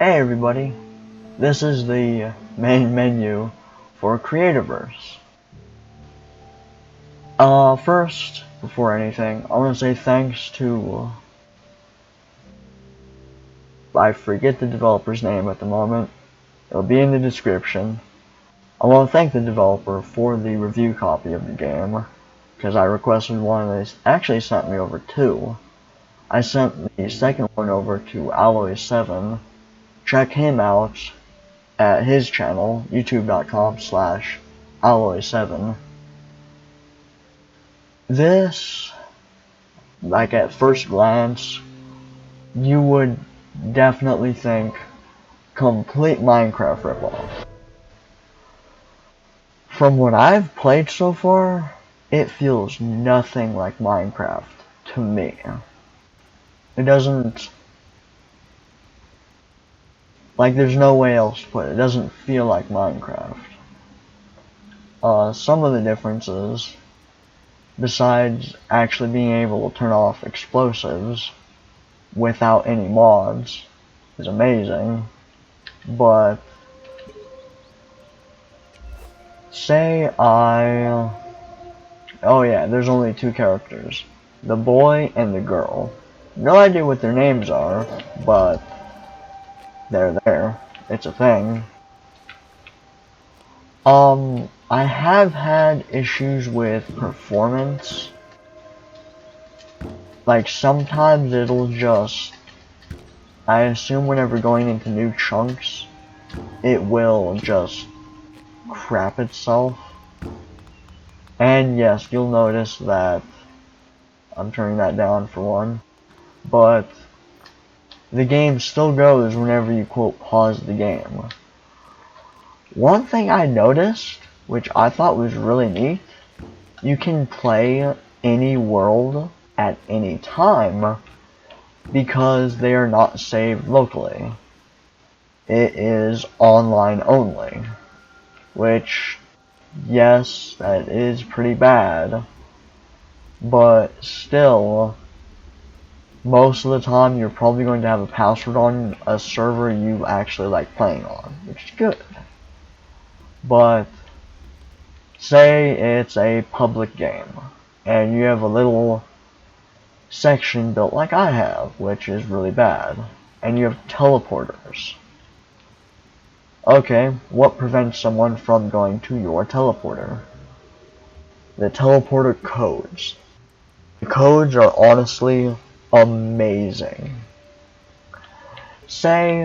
Hey everybody, this is the main menu for Creativerse. First, before anything, I want to say thanks to, I forget the developer's name at the moment, it'll be in the description. I want to thank the developer for the review copy of the game, because I requested one and they actually sent me over two. I sent the second one over to Alloy7. Check him out at his channel, youtube.com/alloy7. This, like at first glance, you would definitely think complete Minecraft ripoff. From what I've played so far, it feels nothing like Minecraft to me. It doesn't, like there's no way else to put it. It doesn't feel like Minecraft. Some of the differences, besides actually being able to turn off explosives without any mods, is amazing. But say oh yeah, there's only two characters, the boy and the girl. No idea what their names are, but they're there. It's a thing. I have had issues with performance. Like sometimes it'll just, I assume whenever going into new chunks, it will just crap itself. And yes, you'll notice that I'm turning that down for one, but the game still goes whenever you quote pause the game. One thing I noticed, which I thought was really neat, you can play any world at any time because they are not saved locally. It is online only, which, yes, that is pretty bad, but still, most of the time you're probably going to have a password on a server you actually like playing on, which is good. But say it's a public game and you have a little section built like I have, which is really bad, and you have teleporters. Okay, what prevents someone from going to your teleporter? The teleporter codes. The codes are honestly amazing. Say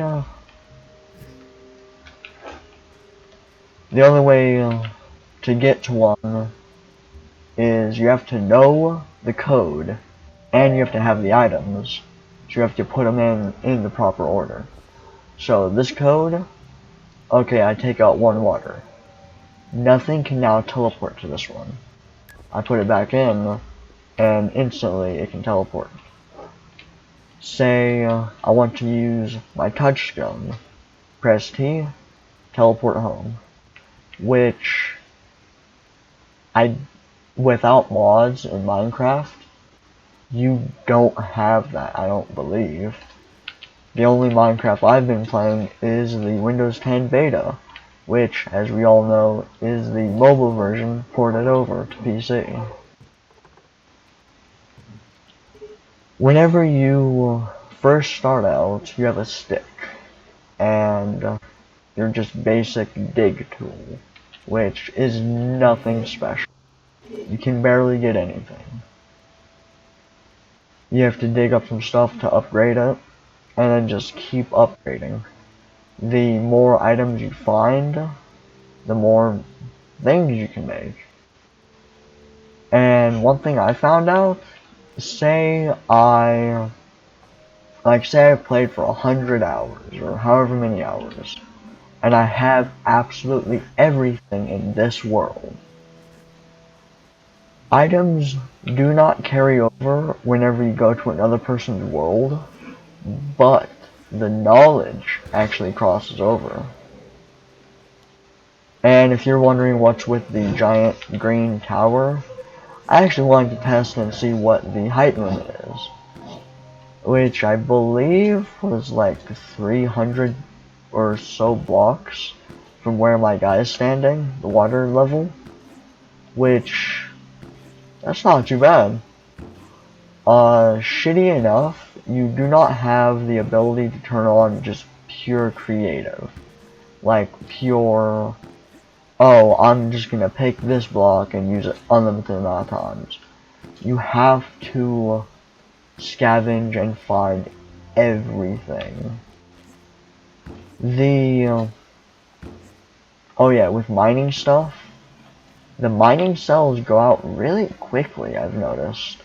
the only way to get to one is you have to know the code and you have to have the items, so you have to put them in the proper order. So this code, okay, I take out 1 water. Nothing can now teleport to this one. I put it back in and instantly it can teleport. Say I want to use my touchstone. Press T, teleport home. Which, without mods in Minecraft, you don't have that, I don't believe. The only Minecraft I've been playing is the Windows 10 beta, which, as we all know, is the mobile version ported over to PC. Whenever you first start out, you have a stick, and your just basic dig tool, which is nothing special. You can barely get anything. You have to dig up some stuff to upgrade it, and then just keep upgrading. The more items you find, the more things you can make. And one thing I found out, say I've played for 100 hours, or however many hours, and I have absolutely everything in this world. Items do not carry over whenever you go to another person's world, but the knowledge actually crosses over. And if you're wondering what's with the giant green tower, I actually wanted to test and see what the height limit is. which I believe was like 300 or so blocks from where my guy is standing, the water level, which, that's not too bad. Shitty enough, you do not have the ability to turn on just pure creative. Like pure, oh, I'm just gonna pick this block and use it unlimited amount of times. You have to scavenge and find everything. Oh yeah, with mining stuff, the mining cells go out really quickly, I've noticed.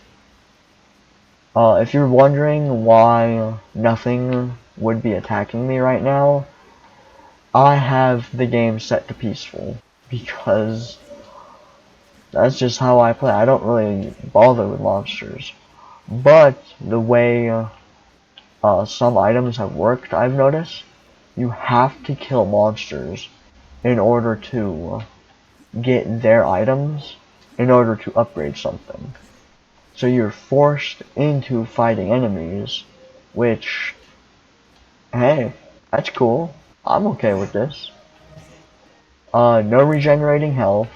If you're wondering why nothing would be attacking me right now, I have the game set to peaceful, because that's just how I play. I don't really bother with monsters. But the way some items have worked, I've noticed, you have to kill monsters in order to get their items, in order to upgrade something. So you're forced into fighting enemies, which, hey, that's cool. I'm okay with this. No regenerating health.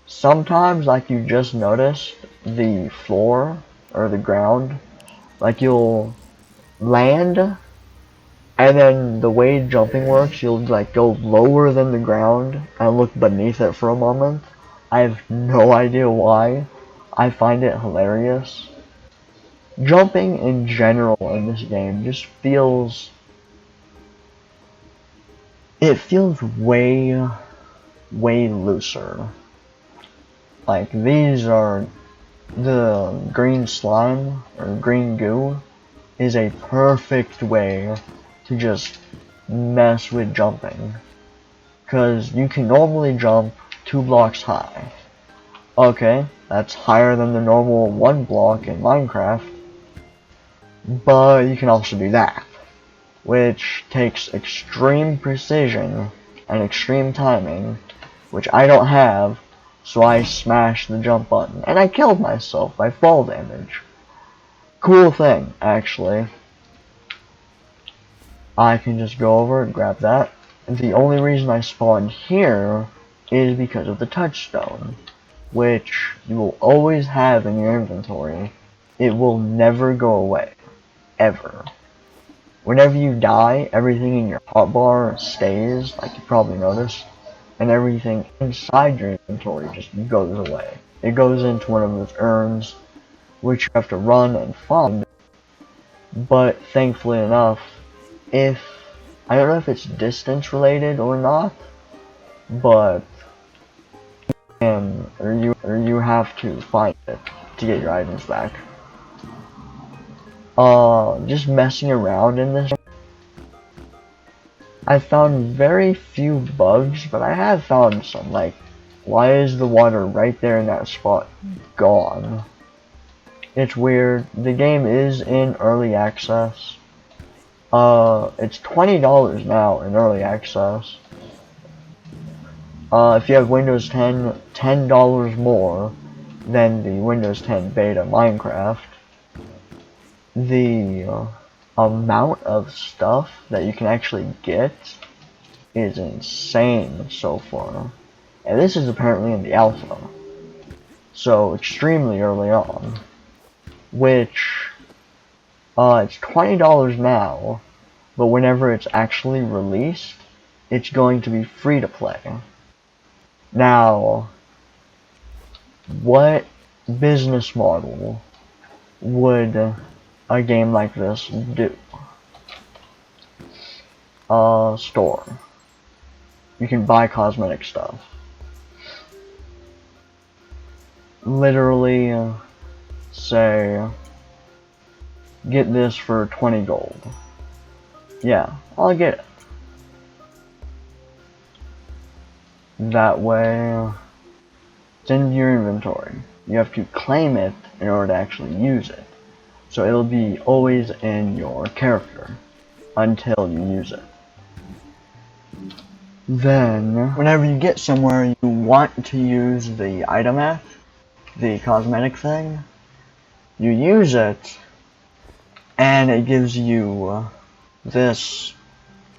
Sometimes, like you just noticed, the floor, or the ground, like you'll land, and then the way jumping works, you'll like go lower than the ground, and look beneath it for a moment. I have no idea why. I find it hilarious. Jumping in general in this game just feels... it feels way looser. Like, these are... the green slime, or green goo, is a perfect way to just mess with jumping. Because you can normally jump 2 blocks high. Okay, that's higher than the normal 1 block in Minecraft. But you can also do that, which takes extreme precision and extreme timing, which I don't have, so I smashed the jump button, and I killed myself by fall damage. Cool thing, actually. I can just go over and grab that. The only reason I spawned here is because of the touchstone, which you will always have in your inventory. It will never go away. Ever. Whenever you die, everything in your hotbar stays, like you probably noticed, and everything inside your inventory just goes away. It goes into one of those urns, which you have to run and find, but thankfully enough, I don't know if it's distance related or not, but you have to find it to get your items back. Just messing around in this, I found very few bugs, but I have found some, like, why is the water right there in that spot gone? It's weird. The game is in early access. It's $20 now in early access. If you have Windows 10, $10 more than the Windows 10 beta Minecraft. The amount of stuff that you can actually get is insane so far. And this is apparently in the alpha. So extremely early on. Which, it's $20 now, but whenever it's actually released, it's going to be free to play. Now, what business model would a game like this do? Store. You can buy cosmetic stuff. Literally, say, get this for 20 gold. Yeah, I'll get it. That way, it's in your inventory. You have to claim it in order to actually use it. So it'll be always in your character until you use it. Then, whenever you get somewhere you want to use the itemeth, the cosmetic thing, you use it, and it gives you this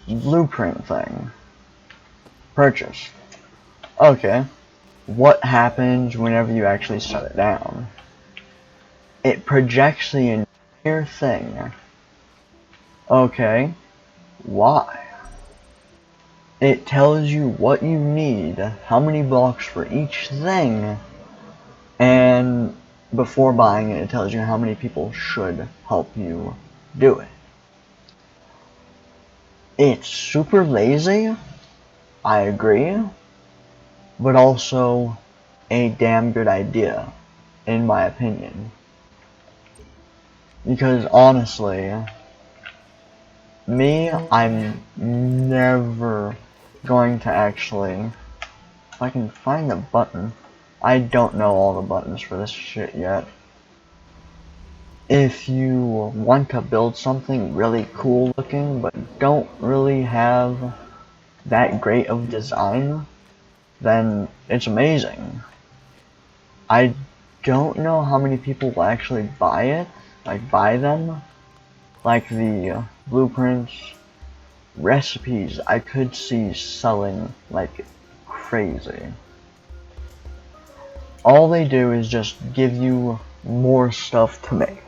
blueprint thing. Purchase. Okay, what happens whenever you actually shut it down? It projects the entire thing. Okay, why? It tells you what you need, how many blocks for each thing, and before buying it, it tells you how many people should help you do it. It's super lazy, I agree, but also a damn good idea, in my opinion. Because honestly, I'm never going to actually, if I can find the button, I don't know all the buttons for this shit yet. If you want to build something really cool looking, but don't really have that great of design, then it's amazing. I don't know how many people will actually buy it, like buy them, like the blueprints, recipes I could see selling like crazy. All they do is just give you more stuff to make.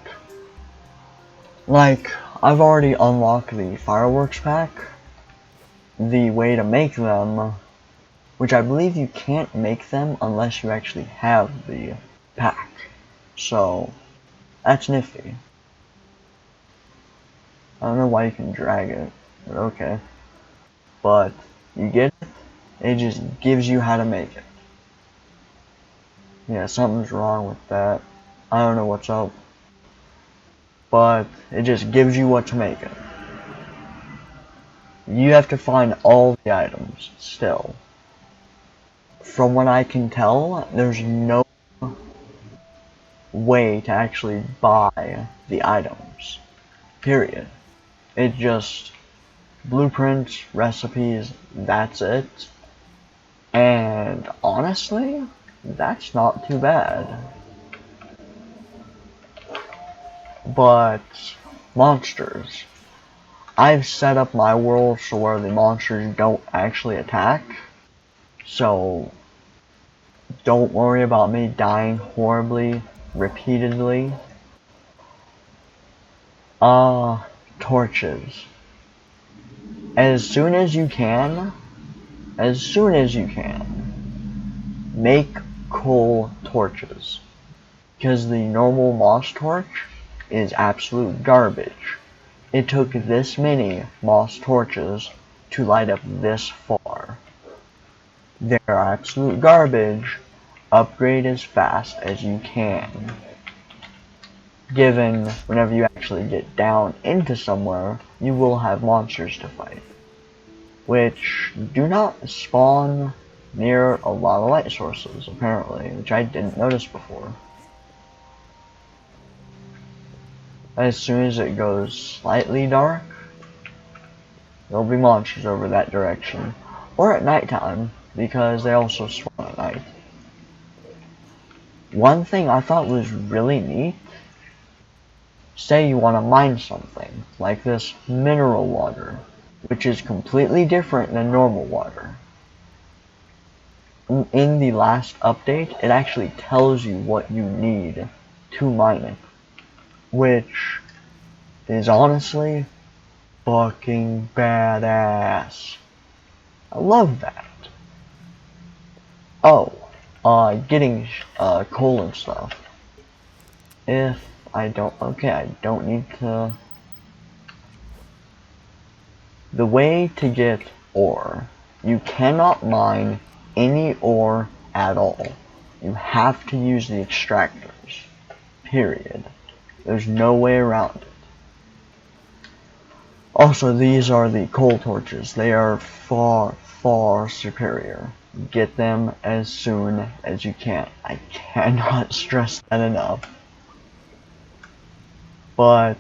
Like, I've already unlocked the fireworks pack, the way to make them, which I believe you can't make them unless you actually have the pack. So, that's nifty. I don't know why you can drag it, but okay. But, you get it, it just gives you how to make it. Yeah, something's wrong with that. I don't know what's up. But, it just gives you what to make it. You have to find all the items, still. From what I can tell, there's no way to actually buy the items. Period. It just blueprints, recipes, that's it. And honestly, that's not too bad. But monsters. I've set up my world so where the monsters don't actually attack. So don't worry about me dying horribly, repeatedly. Torches. As soon as you can, make coal torches. Because the normal moss torch is absolute garbage. It took this many moss torches to light up this far. They're absolute garbage. Upgrade as fast as you can. Given whenever you actually get down into somewhere, you will have monsters to fight, which do not spawn near a lot of light sources, apparently, which I didn't notice before. As soon as it goes slightly dark, there'll be monsters over that direction, or at nighttime, because they also spawn at night. One thing I thought was really neat, say you want to mine something, like this mineral water, which is completely different than normal water. In the last update, it actually tells you what you need to mine it, which is honestly fucking badass. I love that. Oh, getting coal and stuff. If I don't, okay, I don't need to. The way to get ore, you cannot mine any ore at all. You have to use the extractors. Period. There's no way around it. Also, these are the coal torches. They are far, far superior. Get them as soon as you can. I cannot stress that enough. But,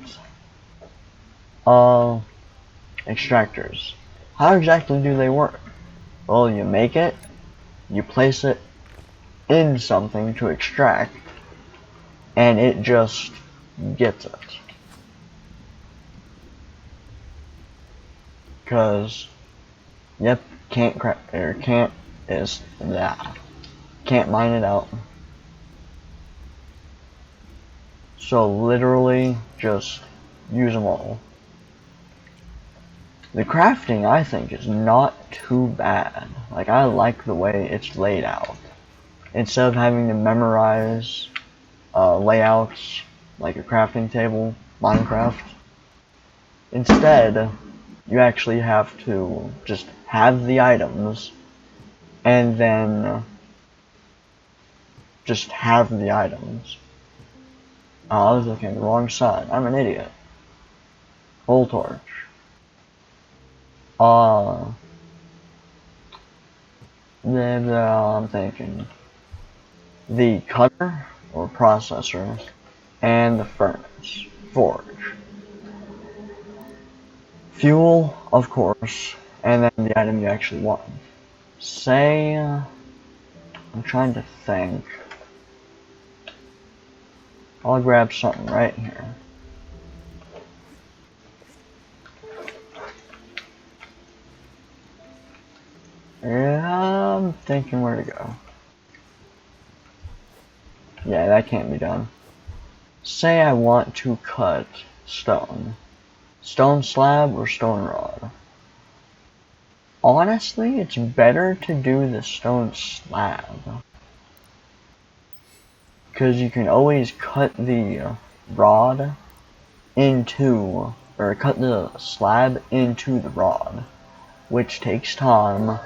extractors. How exactly do they work? Well, you make it, you place it in something to extract, and it just gets it. Cause, yep, can't is that. Can't mine it out. So literally, just use them all. The crafting, I think, is not too bad. Like, I like the way it's laid out. Instead of having to memorize layouts, like a crafting table, Minecraft, instead, you actually have to just have the items, and then just have the items. Oh, I was looking at the wrong side. I'm an idiot. Full torch. Then I'm thinking the cutter or processor and the furnace, forge, fuel, of course, and then the item you actually want. Say, I'm trying to think. I'll grab something right here. Yeah, I'm thinking where to go. Yeah, that can't be done. Say I want to cut stone. Stone slab or stone rod? Honestly, it's better to do the stone slab. Because you can always cut the rod into, or cut the slab into the rod, which takes time.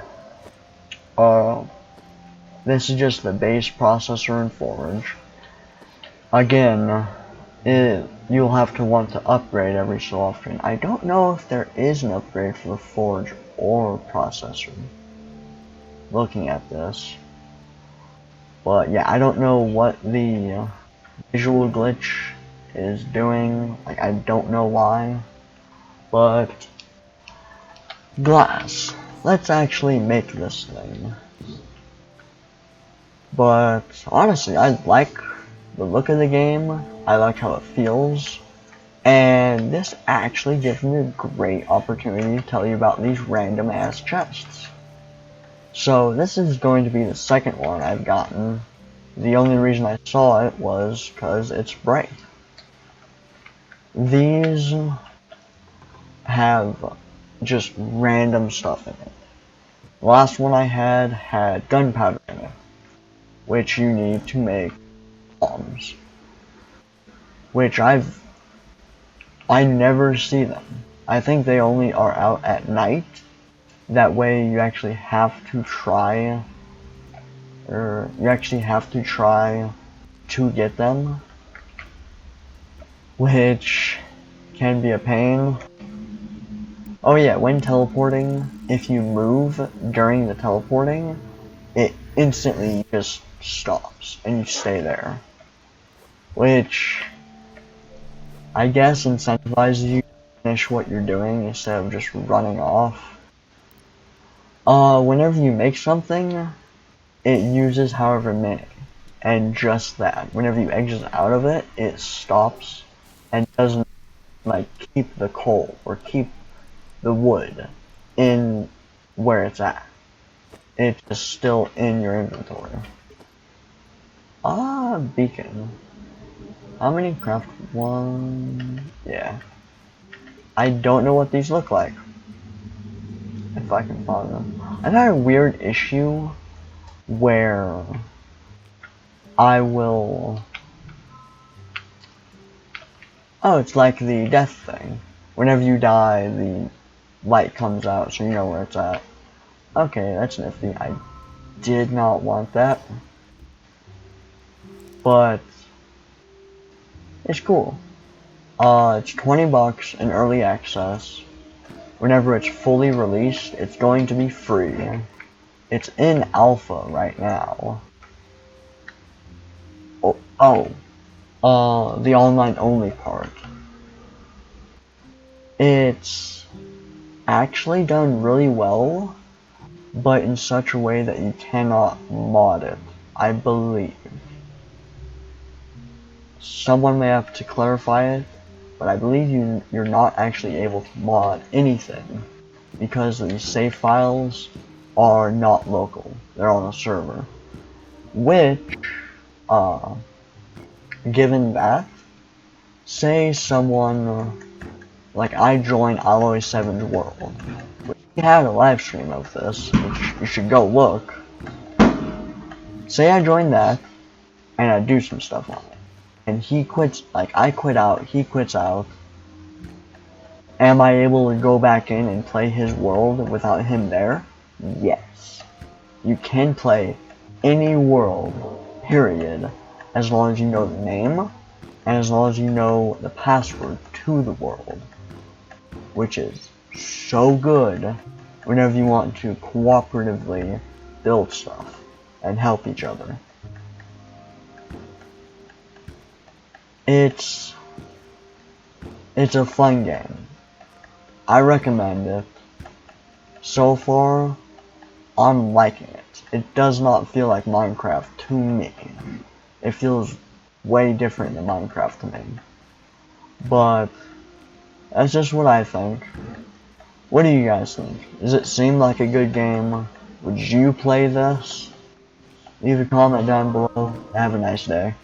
This is just the base processor and forge. Again, you'll have to want to upgrade every so often. I don't know if there is an upgrade for the forge or processor. Looking at this. But yeah, I don't know what the visual glitch is doing. Like, I don't know why. But glass. Let's actually make this thing. But honestly, I like the look of the game. I like how it feels. And this actually gives me a great opportunity to tell you about these random ass chests. So this is going to be the second one I've gotten. The only reason I saw it was because it's bright. These have just random stuff in it. The last one I had gunpowder in it, which you need to make bombs. Which I never see them. I think they only are out at night. That way you actually have to try, to get them, which can be a pain. Oh yeah, when teleporting, if you move during the teleporting, it instantly just stops and you stay there, which I guess incentivizes you to finish what you're doing instead of just running off. Whenever you make something, it uses however many, and just that. Whenever you exit out of it, it stops and doesn't like keep the coal or keep the wood in where it's at. It's just still in your inventory. Beacon. How many craft? One. Yeah. I don't know what these look like. If I can find them. I've had a weird issue where I will... Oh, it's like the death thing. Whenever you die, the light comes out so you know where it's at. Okay, that's nifty. I did not want that. But it's cool. It's 20 bucks in early access. Whenever it's fully released, it's going to be free. It's in alpha right now. The online only part. It's actually done really well, but in such a way that you cannot mod it, I believe. Someone may have to clarify it, but I believe you're not actually able to mod anything because the save files are not local. They're on a server. Which, given that, say someone, like I joined Alloy7's world. We had a live stream of this, which you should go look. Say I join that, and I do some stuff on it. And he quits, like I quit out, he quits out. Am I able to go back in and play his world without him there? Yes. You can play any world, period, as long as you know the name, and as long as you know the password to the world. Which is so good whenever you want to cooperatively build stuff and help each other. It's a fun game. I recommend it. So far, I'm liking it. It does not feel like Minecraft to me. It feels way different than Minecraft to me. But that's just what I think. What do you guys think? Does it seem like a good game? Would you play this? Leave a comment down below. Have a nice day.